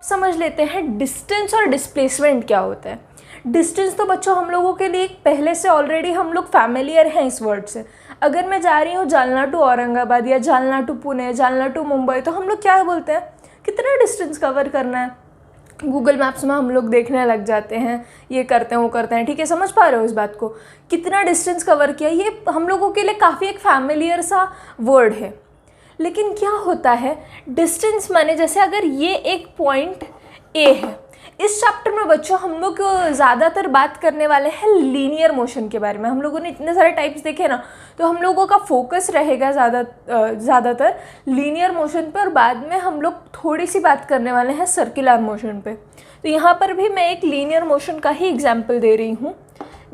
समझ लेते हैं डिस्टेंस और डिस्प्लेसमेंट क्या होता है। डिस्टेंस तो बच्चों हम लोगों के लिए पहले से ऑलरेडी हम लोग फैमिलियर हैं इस वर्ड से। अगर मैं जा रही हूँ जालना टू औरंगाबाद या जालना टू पुणे, जालना टू मुंबई, तो हम लोग क्या बोलते हैं, कितना डिस्टेंस कवर करना है। गूगल मैप्स में हम लोग देखने लग जाते हैं, ये करते हैं वो करते हैं, ठीक है, समझ पा रहे हो इस बात को, कितना डिस्टेंस कवर किया। ये हम लोगों के लिए काफ़ी एक फैमिलियर सा वर्ड है। लेकिन क्या होता है डिस्टेंस माने, जैसे अगर ये एक पॉइंट ए है, इस चैप्टर में बच्चों हम लोग ज़्यादातर बात करने वाले हैं लीनियर मोशन के बारे में। हम लोगों ने इतने सारे टाइप्स देखे ना, तो हम लोगों का फोकस रहेगा ज़्यादातर लीनियर मोशन पर, और बाद में हम लोग थोड़ी सी बात करने वाले हैं सर्कुलर मोशन पे। तो यहाँ पर भी मैं एक लीनियर मोशन का ही एग्जाम्पल दे रही हूँ।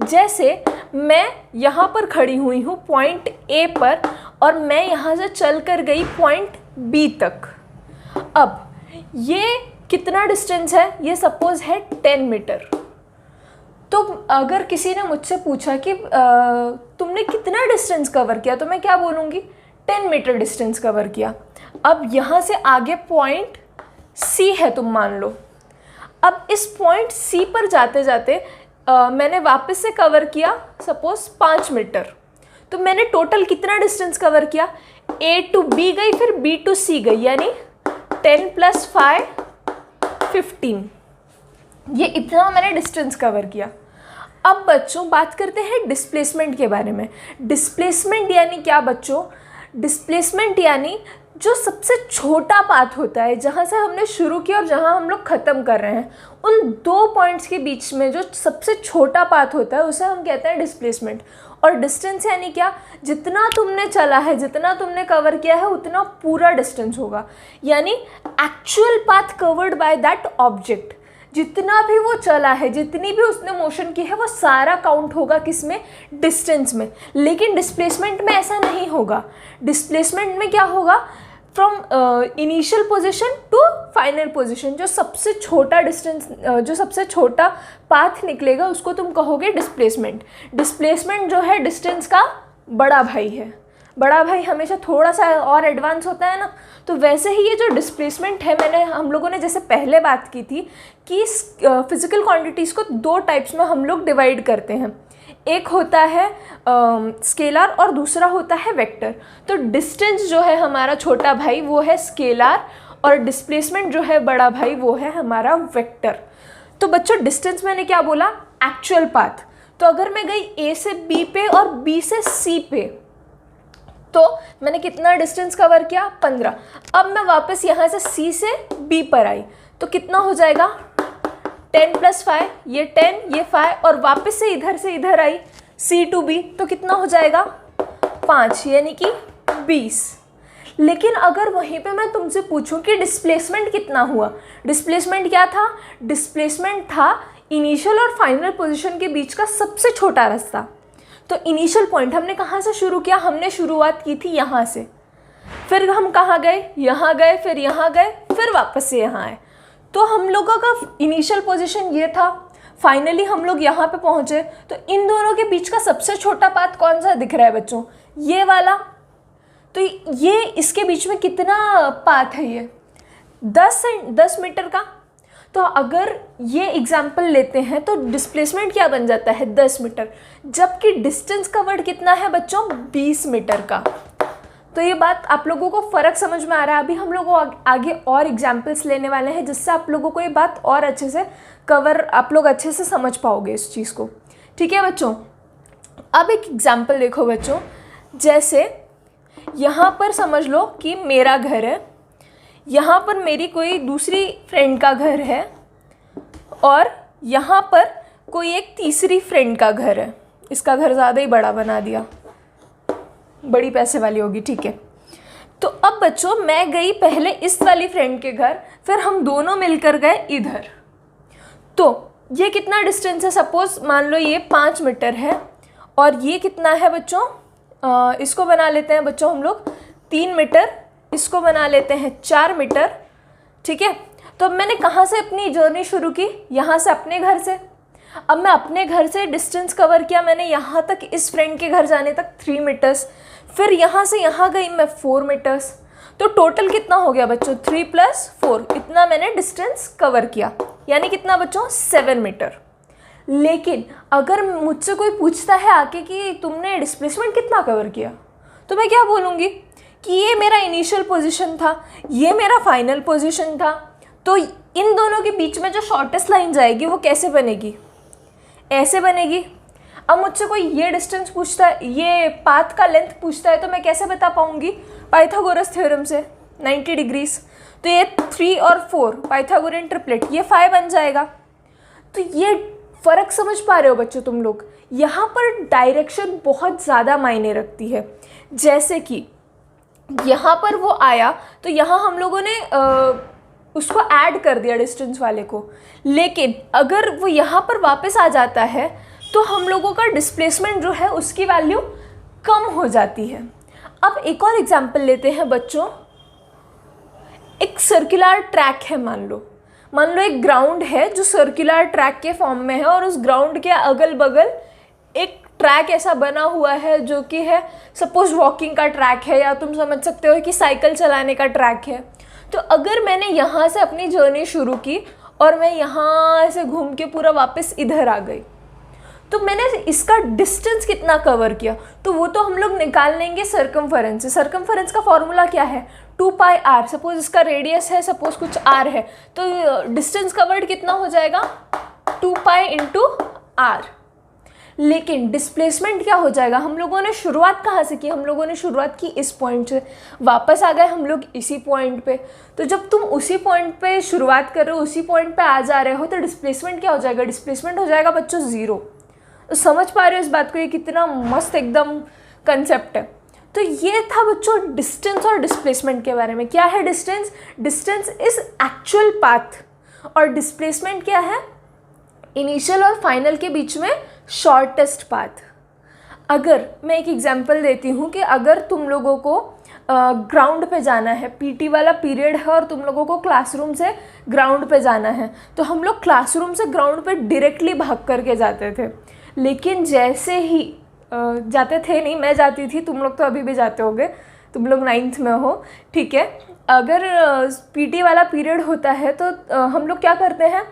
जैसे मैं यहाँ पर खड़ी हुई हूँ पॉइंट ए पर, और मैं यहाँ से चल कर गई पॉइंट बी तक। अब ये कितना डिस्टेंस है, ये सपोज है 10 मीटर। तो अगर किसी ने मुझसे पूछा कि तुमने कितना डिस्टेंस कवर किया, तो मैं क्या बोलूँगी, 10 मीटर डिस्टेंस कवर किया। अब यहाँ से आगे पॉइंट सी है तुम मान लो। अब इस पॉइंट सी पर जाते जाते मैंने वापस से कवर किया सपोज 5 मीटर। तो मैंने टोटल कितना डिस्टेंस कवर किया, ए टू बी गई, फिर बी टू सी गई, यानी 10 + 5 15। ये इतना मैंने डिस्टेंस कवर किया। अब बच्चों बात करते हैं डिस्प्लेसमेंट के बारे में। डिस्प्लेसमेंट यानी क्या बच्चों, डिस्प्लेसमेंट यानी जो सबसे छोटा पाथ होता है, जहाँ से हमने शुरू किया और जहाँ हम लोग ख़त्म कर रहे हैं, उन 2 पॉइंट्स के बीच में जो सबसे छोटा पाथ होता है उसे हम कहते हैं डिस्प्लेसमेंट। और डिस्टेंस यानी क्या, जितना तुमने चला है, जितना तुमने कवर किया है, उतना पूरा डिस्टेंस होगा, यानी actual path covered by that object. जितना भी वो चला है, जितनी भी उसने मोशन की है, वो सारा काउंट होगा किस में, डिस्टेंस में। लेकिन डिस्प्लेसमेंट में ऐसा नहीं होगा। डिस्प्लेसमेंट में क्या होगा, from initial position to final position, जो सबसे छोटा डिस्टेंस, जो सबसे छोटा पाथ निकलेगा उसको तुम कहोगे डिस्प्लेसमेंट। डिस्प्लेसमेंट जो है डिस्टेंस का बड़ा भाई है। बड़ा भाई हमेशा थोड़ा सा और एडवांस होता है ना, तो वैसे ही ये जो डिस्प्लेसमेंट है, हम लोगों ने जैसे पहले बात की थी कि फिजिकल क्वांटिटीज़ को 2 टाइप्स में हम लोग डिवाइड करते हैं। एक होता है स्केलर और दूसरा होता है वेक्टर। तो डिस्टेंस जो है हमारा छोटा भाई वो है स्केलर, और डिस्प्लेसमेंट जो है बड़ा भाई वो है हमारा वेक्टर। तो बच्चों डिस्टेंस मैंने क्या बोला, एक्चुअल पाथ। तो अगर मैं गई ए से बी पे और बी से सी पे, तो मैंने कितना डिस्टेंस कवर किया, 15। अब मैं वापस यहाँ से सी से बी पर आई, तो कितना हो जाएगा, 10 + 5, ये 10 ये 5, और वापस से इधर आई C to B, तो कितना हो जाएगा, 5, यानी कि 20। लेकिन अगर वहीं पे मैं तुमसे पूछूं कि डिस्प्लेसमेंट कितना हुआ, डिस्प्लेसमेंट क्या था, डिस्प्लेसमेंट था इनिशियल और फाइनल पोजीशन के बीच का सबसे छोटा रास्ता। तो इनिशियल पॉइंट हमने कहाँ से शुरू किया, हमने शुरुआत की थी यहाँ से, फिर हम कहाँ गए, यहाँ गए, फिर यहाँ गए, फिर वापस से यहाँ आए। तो हम लोगों का इनिशियल पोजीशन ये था, फाइनली हम लोग यहाँ पे पहुँचे। तो इन दोनों के बीच का सबसे छोटा पाथ कौन सा दिख रहा है बच्चों, ये वाला। तो ये इसके बीच में कितना पाथ है, ये 10 मीटर का। तो अगर ये एग्जाम्पल लेते हैं तो डिस्प्लेसमेंट क्या बन जाता है, 10 मीटर, जबकि डिस्टेंस कवर्ड कितना है बच्चों, 20 मीटर का। तो ये बात आप लोगों को फ़र्क समझ में आ रहा है। अभी हम लोग आगे और एग्जाम्पल्स लेने वाले हैं, जिससे आप लोगों को ये बात और अच्छे से आप लोग अच्छे से समझ पाओगे इस चीज़ को। ठीक है बच्चों, अब एक एग्जाम्पल देखो बच्चों। जैसे यहाँ पर समझ लो कि मेरा घर है, यहाँ पर मेरी कोई दूसरी फ्रेंड का घर है, और यहाँ पर कोई एक तीसरी फ्रेंड का घर है। इसका घर ज़्यादा ही बड़ा बना दिया, बड़ी पैसे वाली होगी, ठीक है। तो अब बच्चों मैं गई पहले इस वाली फ्रेंड के घर, फिर हम दोनों मिलकर गए इधर। तो ये कितना डिस्टेंस है, सपोज मान लो ये 5 मीटर है, और ये कितना है बच्चों, इसको बना लेते हैं बच्चों हम लोग 3 मीटर, इसको बना लेते हैं 4 मीटर, ठीक है। तो अब मैंने कहाँ से अपनी जर्नी शुरू की, यहाँ से, अपने घर से। अब मैं अपने घर से डिस्टेंस कवर किया मैंने यहाँ तक, इस फ्रेंड के घर जाने तक 3 मीटर्स, फिर यहाँ से यहाँ गई मैं 4 मीटर्स। तो टोटल कितना हो गया बच्चों, 3 + 4, इतना मैंने डिस्टेंस कवर किया, यानी कितना बच्चों, 7 मीटर। लेकिन अगर मुझसे कोई पूछता है आके कि तुमने डिस्प्लेसमेंट कितना कवर किया, तो मैं क्या बोलूँगी कि ये मेरा इनिशियल पोजीशन था, ये मेरा फाइनल पोजीशन था। तो इन दोनों के बीच में जो शॉर्टेस्ट लाइन जाएगी वो कैसे बनेगी, ऐसे बनेगी। अब मुझसे कोई ये डिस्टेंस पूछता है, ये पाथ का लेंथ पूछता है, तो मैं कैसे बता पाऊँगी, पाइथागोरस थ्योरम से 90 डिग्रीज। तो ये 3 और 4 पाइथागोरियन ट्रिपलेट, ये 5 बन जाएगा। तो ये फ़र्क समझ पा रहे हो बच्चों तुम लोग, यहाँ पर डायरेक्शन बहुत ज़्यादा मायने रखती है। जैसे कि यहाँ पर वो आया तो यहाँ हम लोगों ने उसको ऐड कर दिया डिस्टेंस वाले को, लेकिन अगर वो यहाँ पर वापस आ जाता है तो हम लोगों का डिस्प्लेसमेंट जो है उसकी वैल्यू कम हो जाती है। अब एक और एग्जांपल लेते हैं बच्चों। एक सर्कुलर ट्रैक है, मान लो एक ग्राउंड है जो सर्कुलर ट्रैक के फॉर्म में है, और उस ग्राउंड के अगल बगल एक ट्रैक ऐसा बना हुआ है जो कि है, सपोज वॉकिंग का ट्रैक है, या तुम समझ सकते हो कि साइकिल चलाने का ट्रैक है। तो अगर मैंने यहाँ से अपनी जर्नी शुरू की और मैं यहाँ से घूम के पूरा वापस इधर आ गई, तो मैंने इसका डिस्टेंस कितना कवर किया, तो वो तो हम लोग निकाल लेंगे सर्कमफरेंस से। सर्कमफरेंस का फॉर्मूला क्या है, 2πr। सपोज इसका रेडियस है, सपोज कुछ r है, तो डिस्टेंस कवर्ड कितना हो जाएगा, 2π × r। लेकिन डिस्प्लेसमेंट क्या हो जाएगा, हम लोगों ने शुरुआत कहाँ से की, हम लोगों ने शुरुआत की इस पॉइंट से, वापस आ गए हम लोग इसी पॉइंट पे। तो जब तुम उसी पॉइंट पे शुरुआत कर रहे हो, उसी पॉइंट पे आ जा रहे हो, तो डिस्प्लेसमेंट क्या हो जाएगा, डिस्प्लेसमेंट हो जाएगा बच्चों 0। तो समझ पा रहे हो इस बात को, ये कितना मस्त एकदम कंसेप्ट है। तो ये था बच्चों डिस्टेंस और डिस्प्लेसमेंट के बारे में। क्या है distance, distance is actual path, और डिस्प्लेसमेंट क्या है, इनिशियल और फाइनल के बीच में शॉर्टेस्ट पाथ। अगर मैं एक एग्जांपल देती हूँ कि अगर तुम लोगों को ग्राउंड पे जाना है, पीटी वाला पीरियड है और तुम लोगों को क्लासरूम से ग्राउंड पे जाना है, तो हम लोग क्लासरूम से ग्राउंड पे डायरेक्टली भाग करके जाते थे। लेकिन जैसे ही जाते थे नहीं, मैं जाती थी, तुम लोग तो अभी भी जाते होगे, तुम लोग 9th में हो, ठीक है। अगर पीटी वाला पीरियड होता है तो हम लोग क्या करते हैं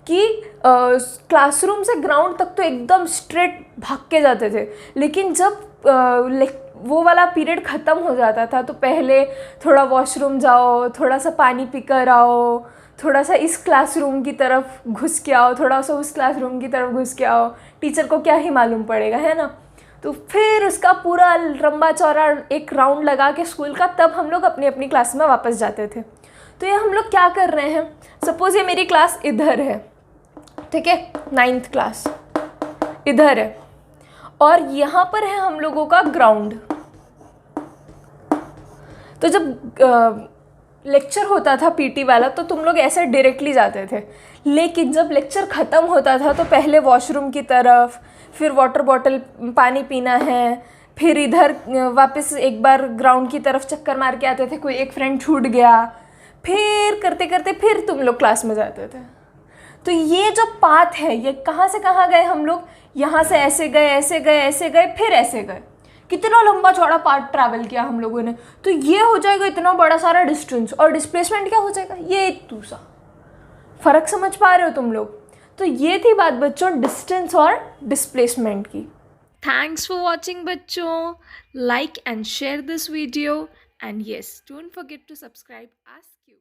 कि क्लासरूम से ग्राउंड तक तो एकदम स्ट्रेट भाग के जाते थे। लेकिन जब वो वाला पीरियड ख़त्म हो जाता था तो पहले थोड़ा वॉशरूम जाओ, थोड़ा सा पानी पी कर आओ, थोड़ा सा इस क्लासरूम की तरफ घुस के आओ, थोड़ा सा उस क्लासरूम की तरफ घुस के आओ, टीचर को क्या ही मालूम पड़ेगा, है ना। तो फिर उसका पूरा लंबा चौड़ा एक राउंड लगा के स्कूल का, तब हम लोग अपनी अपनी क्लास में वापस जाते थे। तो ये हम लोग क्या कर रहे हैं, सपोज़ ये मेरी क्लास इधर है, ठीक है, 9th क्लास इधर है, और यहाँ पर है हम लोगों का ग्राउंड। तो जब लेक्चर होता था पीटी वाला तो तुम लोग ऐसे डायरेक्टली जाते थे, लेकिन जब लेक्चर ख़त्म होता था तो पहले वॉशरूम की तरफ, फिर वाटर बॉटल पानी पीना है, फिर इधर वापस एक बार ग्राउंड की तरफ चक्कर मार के आते थे, कोई एक फ्रेंड छूट गया, फिर करते करते फिर तुम लोग क्लास में जाते थे। तो ये जो पाथ है, ये कहाँ से कहाँ गए हम लोग, यहाँ से ऐसे गए, ऐसे गए, ऐसे गए, फिर ऐसे गए, कितना लंबा चौड़ा पाथ ट्रैवल किया हम लोगों ने। तो ये हो जाएगा इतना बड़ा सारा डिस्टेंस, और डिस्प्लेसमेंट क्या हो जाएगा, ये दूसरा। फ़र्क समझ पा रहे हो तुम लोग। तो ये थी बात बच्चों डिस्टेंस और डिस्प्लेसमेंट की। थैंक्स फॉर वॉचिंग बच्चों, like and share this video, and yes don't forget to subscribe ask you.